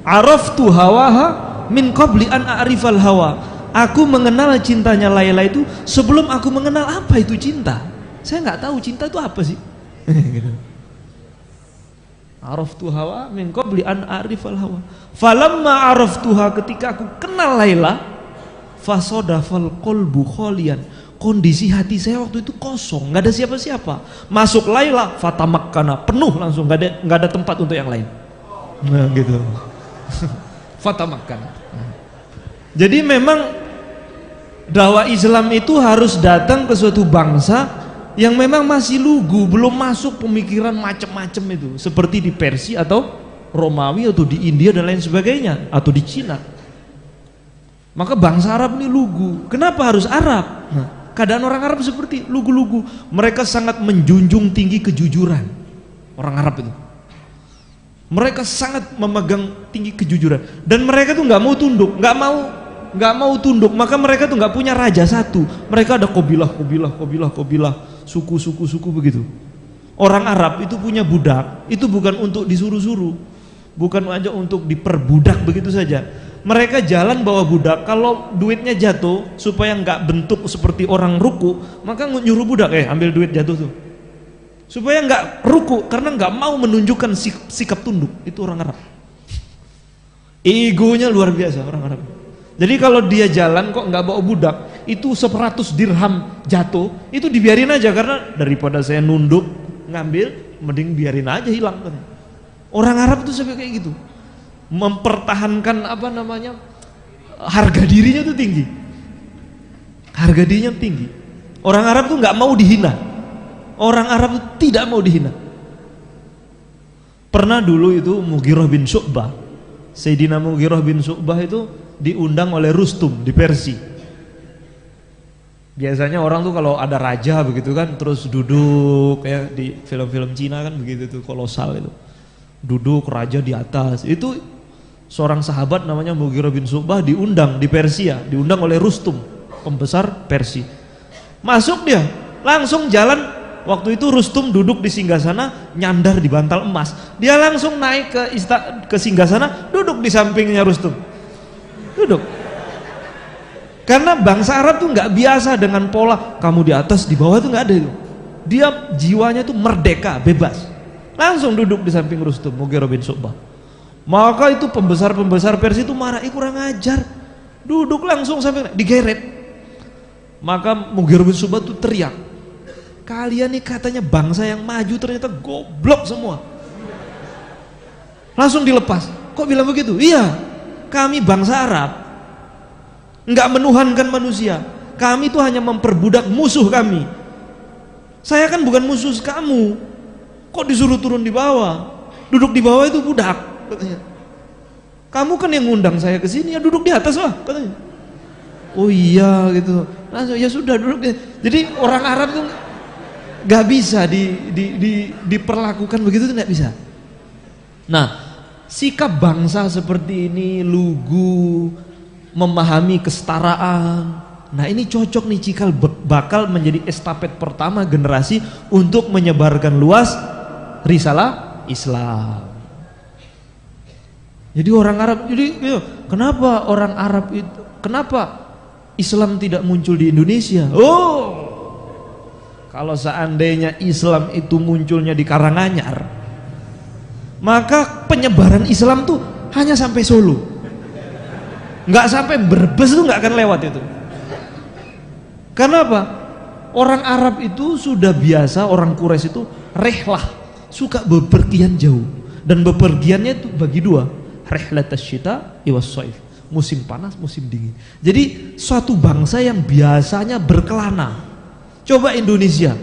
S1: Araftu hawaha min qabli an a'rifal hawa. Aku mengenal cintanya Laila itu sebelum aku mengenal apa itu cinta. Saya nggak tahu cinta itu apa sih. Gitu. Araftu hawa min qabli an a'rifal hawa. Falamma araftuha, ketika aku kenal Laila, fasadafal qalbu khalian. Kondisi hati saya waktu itu kosong, nggak ada siapa-siapa. Masuk Laila, fatamakkana, penuh langsung, nggak ada tempat untuk yang lain. Nah, gitu. Fatamakkana. Jadi memang dakwah Islam itu harus datang ke suatu bangsa yang memang masih lugu, belum masuk pemikiran macam-macam itu, seperti di Persia atau Romawi atau di India dan lain sebagainya, atau di Cina. Maka bangsa Arab ini lugu. Kenapa harus Arab? Nah, keadaan orang Arab seperti lugu-lugu. Mereka sangat menjunjung tinggi kejujuran. Orang Arab itu, mereka sangat memegang tinggi kejujuran, dan mereka tuh nggak mau tunduk, nggak mau tunduk. Maka mereka tuh nggak punya raja satu. Mereka ada kobilah, suku begitu. Orang Arab itu punya budak, itu bukan untuk disuruh-suruh, bukan aja untuk diperbudak begitu saja. Mereka jalan bawa budak, kalau duitnya jatuh supaya nggak bentuk seperti orang ruku, maka nyuruh budak, ambil duit jatuh tuh, supaya nggak ruku, karena nggak mau menunjukkan sikap tunduk. Itu orang Arab, egonya luar biasa orang Arab. Jadi kalau dia jalan kok nggak bawa budak, itu 100 dirham jatuh, itu dibiarin aja, karena daripada saya nunduk ngambil, mending biarin aja hilang. Orang Arab itu sampai kayak gitu, mempertahankan harga dirinya tuh tinggi, harga dirinya tinggi. Orang Arab tuh nggak mau dihina, orang Arab tuh tidak mau dihina. Pernah dulu itu Mughirah bin Syu'bah, Sayyidina Mughirah bin Syu'bah itu diundang oleh Rustum di Persia. Biasanya orang tuh kalau ada raja begitu kan, terus duduk kayak di film-film Cina kan begitu tuh, kolosal itu. Duduk raja di atas. Itu seorang sahabat namanya Mughirah bin Syu'bah diundang di Persia, diundang oleh Rustum, pembesar Persia. Masuk dia, langsung jalan. Waktu itu Rustum duduk di singgasana, nyandar di bantal emas. Dia langsung naik ke singgasana, duduk di sampingnya Rustum. Duduk. Karena bangsa Arab tuh nggak biasa dengan pola kamu di atas di bawah, tuh nggak ada itu. Dia jiwanya tuh merdeka, bebas. Langsung duduk di samping Rustum, Mughirah bin Syu'bah. Maka itu pembesar Persia itu marah, kurang ajar. Duduk langsung sampai digeret. Maka Mughirah bin Syu'bah tuh teriak, kalian nih katanya bangsa yang maju, ternyata goblok semua. Langsung dilepas. Kok bilang begitu? Iya, kami bangsa Arab nggak menuhankan manusia, kami itu hanya memperbudak musuh kami. Saya kan bukan musuh kamu, kok disuruh turun di bawah? Duduk di bawah itu budak, katanya. Kamu kan yang ngundang saya ke sini, ya duduk di atas lah, katanya. Oh iya gitu. Langsung ya sudah duduk. Jadi orang Arab tuh nggak bisa diperlakukan begitu, tuh nggak bisa. Nah, sikap bangsa seperti ini, lugu, memahami kesetaraan. Nah ini cocok nih, cikal bakal menjadi estafet pertama generasi untuk menyebarkan luas risalah Islam. Jadi orang Arab, kenapa orang Arab itu, kenapa Islam tidak muncul di Indonesia? Oh, kalau seandainya Islam itu munculnya di Karanganyar, maka penyebaran Islam tuh hanya sampai Solo, nggak sampai Brebes tuh nggak akan lewat itu. Karena apa? Orang Arab itu sudah biasa, orang Quraisy itu rehlah, suka bepergian jauh, dan bepergiannya itu bagi dua, rihlatas syita iwas shaif, musim panas, musim dingin. Jadi suatu bangsa yang biasanya berkelana. Coba Indonesia,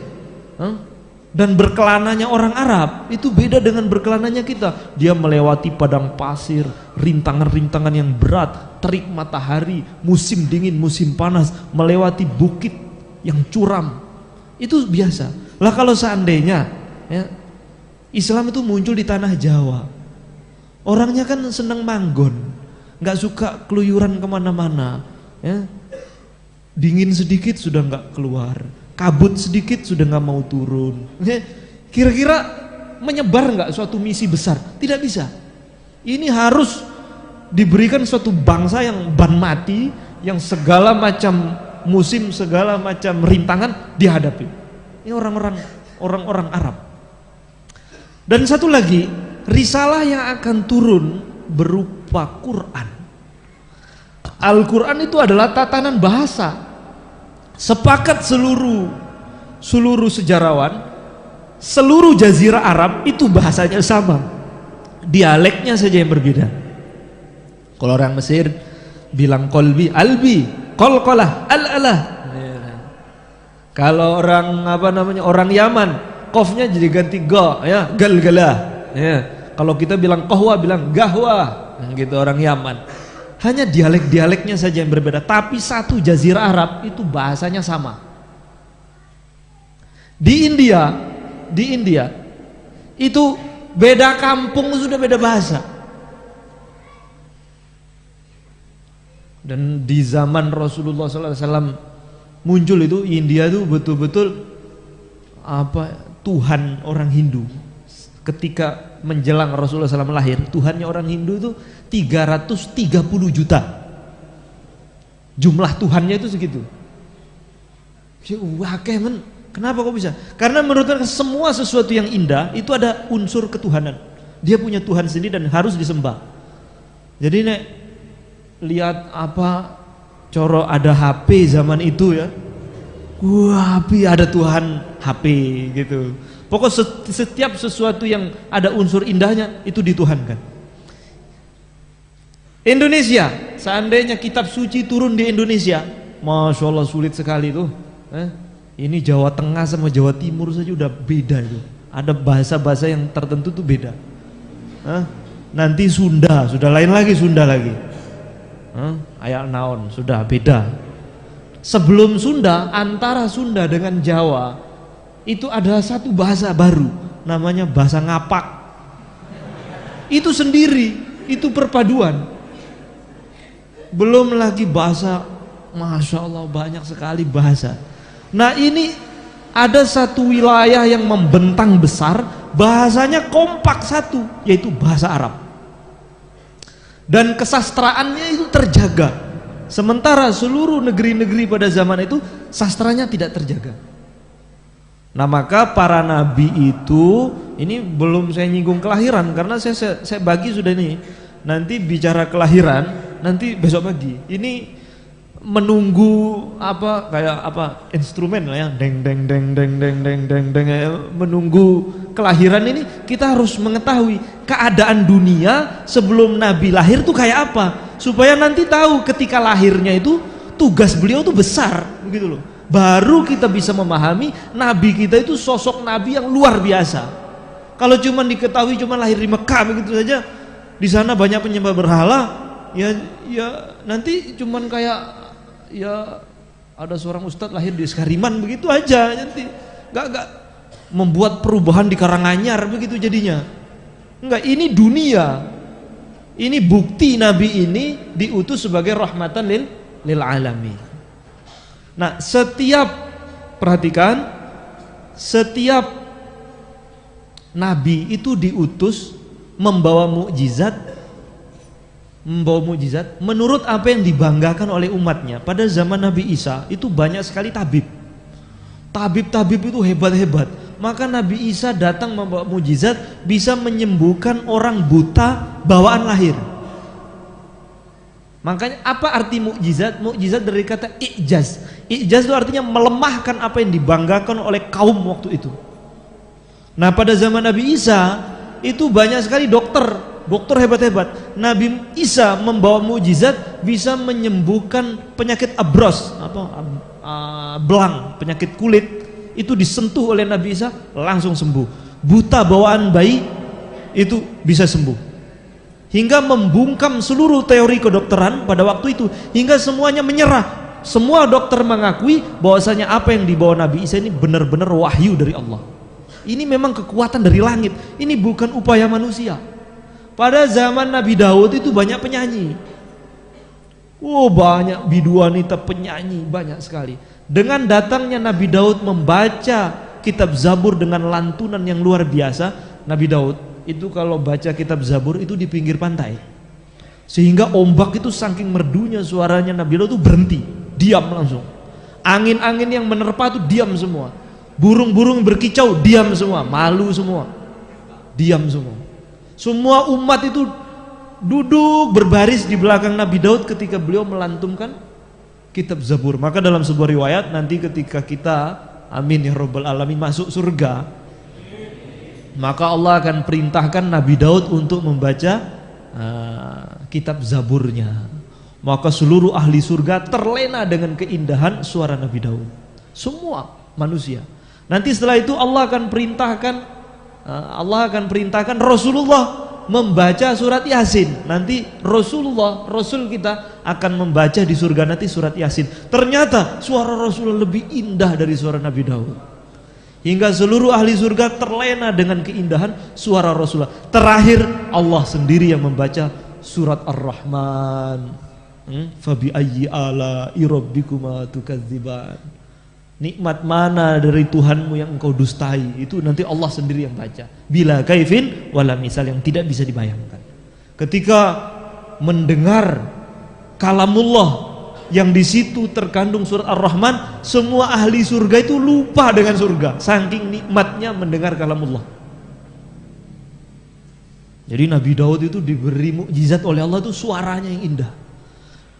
S1: dan berkelananya orang Arab itu beda dengan berkelananya kita. Dia melewati padang pasir, rintangan-rintangan yang berat, terik matahari, musim dingin, musim panas, melewati bukit yang curam. Itu biasa. Lah kalau seandainya ya, Islam itu muncul di tanah Jawa, orangnya kan senang manggon, nggak suka keluyuran kemana-mana, ya. Dingin sedikit sudah nggak keluar, kabut sedikit sudah nggak mau turun. Kira-kira menyebar nggak suatu misi besar? Tidak bisa. Ini harus diberikan suatu bangsa yang ban mati, yang segala macam musim, segala macam rintangan dihadapi. Ini orang-orang Arab. Dan satu lagi, risalah yang akan turun berupa Quran. Al-Quran itu adalah tatanan bahasa. Sepakat seluruh sejarawan, seluruh jazirah Arab itu bahasanya sama, dialeknya saja yang berbeda. Kalau orang Mesir bilang kolbi, albi, kolkolah, al-alah. Kalau orang Yaman, kofnya jadi ganti go, ya, gal-galah. Ya. Kalau kita bilang kohwa, bilang gahwa, gitu orang Yaman. Hanya dialek-dialeknya saja yang berbeda, tapi satu jazirah Arab itu bahasanya sama. Di India itu beda kampung sudah beda bahasa. Dan di zaman Rasulullah SAW muncul itu, India itu betul-betul Tuhan orang Hindu. Ketika menjelang Rasulullah SAW lahir, Tuhannya orang Hindu itu 330 juta. Jumlah Tuhannya itu segitu. Wah, kenapa kok bisa? Karena menurut mereka semua sesuatu yang indah itu ada unsur ketuhanan. Dia punya Tuhan sendiri dan harus disembah. Jadi nek lihat coro ada HP zaman itu ya. Wah, ada Tuhan HP gitu. Pokok setiap sesuatu yang ada unsur indahnya itu dituhankan. Indonesia, seandainya kitab suci turun di Indonesia, Masya Allah sulit sekali tuh. Ini Jawa Tengah sama Jawa Timur saja udah beda itu. Ada bahasa-bahasa yang tertentu tuh beda. Nanti Sunda, sudah lain lagi Sunda lagi. Ayak naon, sudah beda. Sebelum Sunda, antara Sunda dengan Jawa itu ada satu bahasa baru, namanya bahasa ngapak. Itu sendiri, itu perpaduan. Belum lagi bahasa, Masya Allah banyak sekali bahasa. Nah ini ada satu wilayah yang membentang besar, bahasanya kompak satu, yaitu bahasa Arab. Dan kesastraannya itu terjaga. Sementara seluruh negeri-negeri pada zaman itu sastranya tidak terjaga. Nah maka para nabi itu, ini belum saya nyinggung kelahiran, karena saya bagi sudah ini. Nanti bicara kelahiran, nanti besok pagi. Ini menunggu instrumen lah ya, deng deng deng deng deng deng deng deng, menunggu kelahiran ini kita harus mengetahui keadaan dunia sebelum nabi lahir tuh kayak apa, supaya nanti tahu ketika lahirnya itu tugas beliau tuh besar begitu loh. Baru kita bisa memahami nabi kita itu sosok nabi yang luar biasa. Kalau cuma diketahui cuma lahir di Mekah begitu saja, di sana banyak penyembah berhala, ya nanti cuman kayak ya ada seorang ustadz lahir di Skariman begitu aja, nanti nggak membuat perubahan di Karanganyar begitu jadinya. Enggak, ini dunia, ini bukti nabi ini diutus sebagai rahmatan lil alamin. Nah perhatikan, setiap nabi itu diutus membawa mukjizat membawa mukjizat menurut apa yang dibanggakan oleh umatnya. Pada zaman Nabi Isa itu banyak sekali tabib. Tabib-tabib itu hebat-hebat. Maka Nabi Isa datang membawa mukjizat, bisa menyembuhkan orang buta bawaan lahir. Makanya apa arti mukjizat? Mukjizat dari kata i'jaz. I'jaz itu artinya melemahkan apa yang dibanggakan oleh kaum waktu itu. Nah, pada zaman Nabi Isa itu banyak sekali dokter hebat-hebat. Nabi Isa membawa mukjizat, bisa menyembuhkan penyakit abros, belang, penyakit kulit. Itu disentuh oleh Nabi Isa langsung sembuh. Buta bawaan bayi itu bisa sembuh. Hingga membungkam seluruh teori kedokteran pada waktu itu, hingga semuanya menyerah. Semua dokter mengakui bahwasanya apa yang dibawa Nabi Isa ini benar-benar wahyu dari Allah. Ini memang kekuatan dari langit. Ini bukan upaya manusia. Pada zaman Nabi Daud itu banyak penyanyi. Banyak biduanita penyanyi, banyak sekali. Dengan datangnya Nabi Daud membaca kitab Zabur dengan lantunan yang luar biasa, Nabi Daud itu kalau baca kitab Zabur itu di pinggir pantai, sehingga ombak itu saking merdunya suaranya Nabi Daud itu berhenti, diam langsung. Angin-angin yang menerpa itu diam semua. Burung-burung berkicau diam semua, malu semua, diam semua. Semua umat itu duduk berbaris di belakang Nabi Daud ketika beliau melantunkan kitab Zabur. Maka dalam sebuah riwayat nanti ketika kita, amin ya rabbal alamin, masuk surga, maka Allah akan perintahkan Nabi Daud untuk membaca kitab Zaburnya. Maka seluruh ahli surga terlena dengan keindahan suara Nabi Daud. Semua manusia. Nanti setelah itu Allah akan perintahkan Rasulullah membaca surat Yasin. Nanti Rasul kita akan membaca di surga nanti surat Yasin. Ternyata suara Rasulullah lebih indah dari suara Nabi Daud. Hingga seluruh ahli surga terlena dengan keindahan suara Rasulullah. Terakhir Allah sendiri yang membaca surat Ar-Rahman. Fabi ayyi ala'i rabbikuma tukadziban. Nikmat mana dari Tuhanmu yang engkau dustai? Itu nanti Allah sendiri yang baca. Bila kaifin wala misal, yang tidak bisa dibayangkan. Ketika mendengar kalamullah yang di situ terkandung surat Ar-Rahman, semua ahli surga itu lupa dengan surga, saking nikmatnya mendengar kalamullah. Jadi Nabi Daud itu diberi mukjizat oleh Allah itu suaranya yang indah.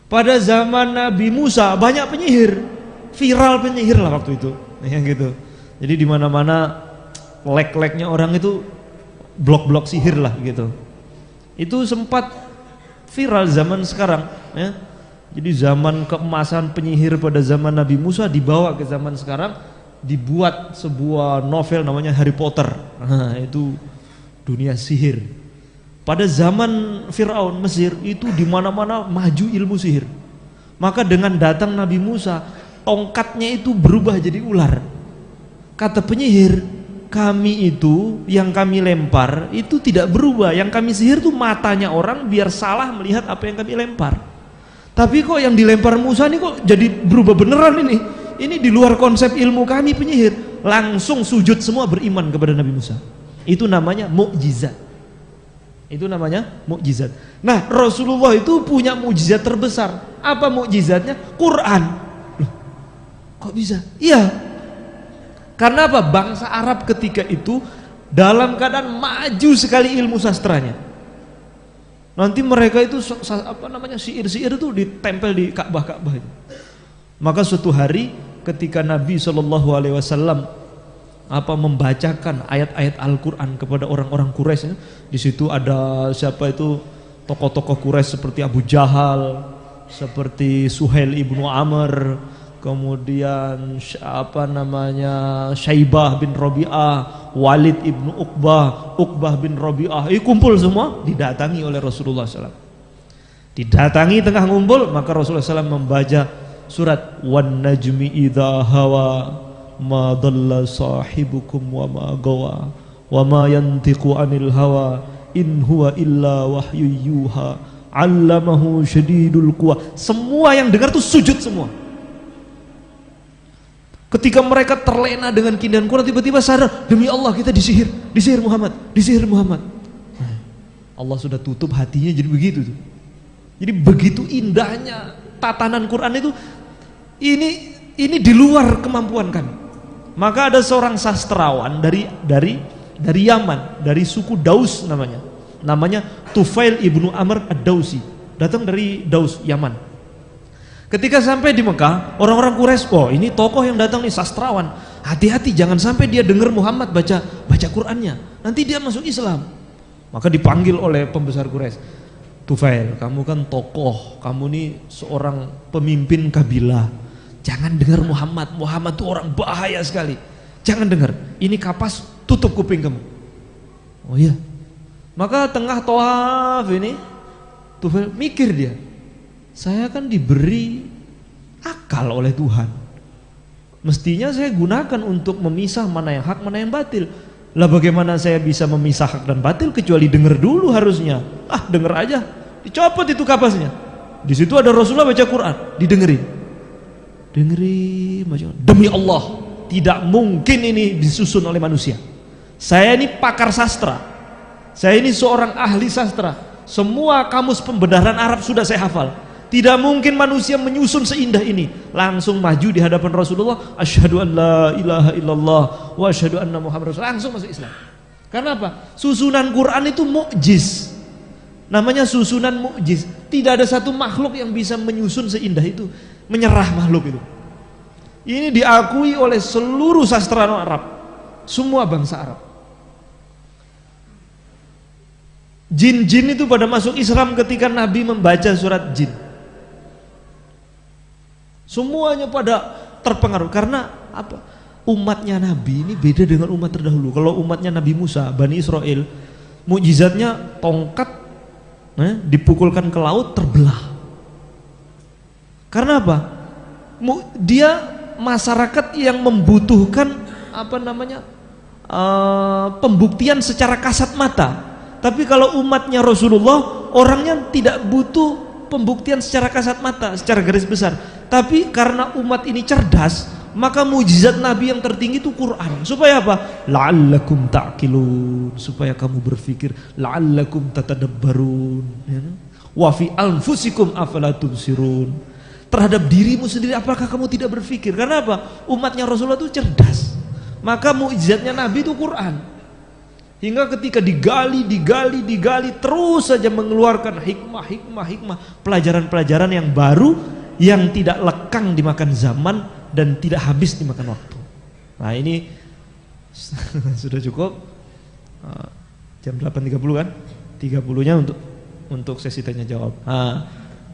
S1: Pada zaman Nabi Musa banyak penyihir, viral penyihir lah waktu itu, ya gitu. Jadi di mana-mana lek-leknya orang itu blok-blok sihir lah gitu. Itu sempat viral zaman sekarang, ya. Jadi zaman keemasan penyihir pada zaman Nabi Musa dibawa ke zaman sekarang, dibuat sebuah novel namanya Harry Potter. Nah, itu dunia sihir. Pada zaman Firaun Mesir itu di mana-mana maju ilmu sihir. Maka dengan datang Nabi Musa, tongkatnya itu berubah jadi ular. Kata penyihir, kami itu yang kami lempar itu tidak berubah. Yang kami sihir itu matanya orang biar salah melihat apa yang kami lempar. Tapi kok yang dilempar Musa ini kok jadi berubah beneran ini? Ini di luar konsep ilmu kami penyihir. Langsung sujud semua beriman kepada Nabi Musa. Itu namanya mukjizat. Itu namanya mukjizat. Nah, Rasulullah itu punya mukjizat terbesar. Apa mukjizatnya? Quran. Loh, kok bisa? Iya. Karena apa? Bangsa Arab ketika itu dalam keadaan maju sekali ilmu sastranya. Nanti mereka itu syair-syair itu ditempel di Ka'bah-Ka'bah itu. Maka suatu hari ketika Nabi SAW membacakan ayat-ayat Al-Quran kepada orang-orang Quraisy, di situ ada siapa itu tokoh-tokoh Quraisy seperti Abu Jahal, seperti Suhail ibnu Amr, kemudian Syaibah bin Rabi'ah, Walid ibnu Uqbah bin Rabi'ah, kumpul semua didatangi oleh Rasulullah SAW. Didatangi tengah ngumpul, maka Rasulullah SAW membaca surat Wan Najmi idza hawa ma dhalla sahibukum wa ma gawa wa ma yantiqu anil hawa in huwa illa wahyu yuha 'allamahu syadidul quwa. Semua yang dengar tuh sujud semua. Ketika mereka terlena dengan keindahan Quran, tiba-tiba sadar, demi Allah kita disihir Muhammad. Allah sudah tutup hatinya jadi begitu tuh. Jadi begitu indahnya tatanan Quran itu, ini di luar kemampuan kami. Maka ada seorang sastrawan dari Yaman, dari suku Daus namanya Tufail ibnu Amr ad-Dausi, datang dari Daus, Yaman. Ketika sampai di Mekah, orang-orang Quraisy, oh ini tokoh yang datang nih, sastrawan, hati-hati jangan sampai dia dengar Muhammad baca Qurannya, nanti dia masuk Islam. Maka dipanggil oleh pembesar Quraisy, Tufail, kamu kan tokoh, kamu nih seorang pemimpin kabilah, jangan dengar Muhammad itu orang bahaya sekali, jangan dengar, ini kapas, tutup kuping kamu. Oh iya. Maka tengah tawaf ini Tufail mikir dia, saya kan diberi akal oleh Tuhan, mestinya saya gunakan untuk memisah mana yang hak mana yang batil. Lah bagaimana saya bisa memisah hak dan batil kecuali dengar dulu harusnya. Dengar aja, dicopot itu kapasnya. Di situ ada Rasulullah baca Quran, dengerin demi Allah, tidak mungkin ini disusun oleh manusia. Saya ini pakar sastra, saya ini seorang ahli sastra, semua kamus pembenaran Arab sudah saya hafal. Tidak mungkin manusia menyusun seindah ini. Langsung maju di hadapan Rasulullah, asyhadu an la ilaha illallah wa asyhadu anna Muhammad Rasulullah, langsung masuk Islam. Karena apa? Susunan Quran itu mukjiz. Namanya susunan mukjiz. Tidak ada satu makhluk yang bisa menyusun seindah itu, menyerah makhluk itu. Ini diakui oleh seluruh sastrawan Arab, semua bangsa Arab. Jin-jin itu pada masuk Islam ketika Nabi membaca surat Jin. Semuanya pada terpengaruh. Karena apa? Umatnya Nabi ini beda dengan umat terdahulu. Kalau umatnya Nabi Musa, Bani Israel, mukjizatnya tongkat dipukulkan ke laut terbelah. Karena apa? Dia masyarakat yang membutuhkan pembuktian secara kasat mata. Tapi kalau umatnya Rasulullah, orangnya tidak butuh pembuktian secara kasat mata, secara garis besar. Tapi karena umat ini cerdas, maka mujizat Nabi yang tertinggi itu Quran. Supaya apa? La'allakum ta'qilun, supaya kamu berpikir, la'allakum tatadabbarun, ya? Wa fi anfusikum afala tubsirun. Terhadap dirimu sendiri apakah kamu tidak berpikir? Karena apa? Umatnya Rasulullah itu cerdas. Maka mujizatnya Nabi itu Quran. Hingga ketika digali terus saja mengeluarkan hikmah, pelajaran-pelajaran yang baru, yang tidak lekang dimakan zaman dan tidak habis dimakan waktu. Nah ini sudah cukup. Jam 8.30 kan? 30-nya untuk sesi tanya jawab.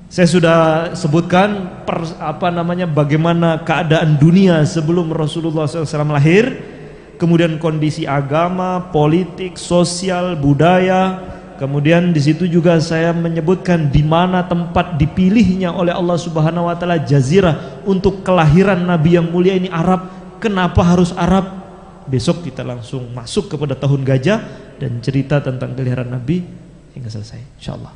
S1: Saya sudah sebutkan bagaimana keadaan dunia sebelum Rasulullah SAW lahir. Kemudian kondisi agama, politik, sosial, budaya. Kemudian di situ juga saya menyebutkan di mana tempat dipilihnya oleh Allah Subhanahu wa taala jazirah untuk kelahiran Nabi yang mulia ini Arab. Kenapa harus Arab? Besok kita langsung masuk kepada tahun gajah dan cerita tentang kelahiran Nabi hingga selesai insyaallah.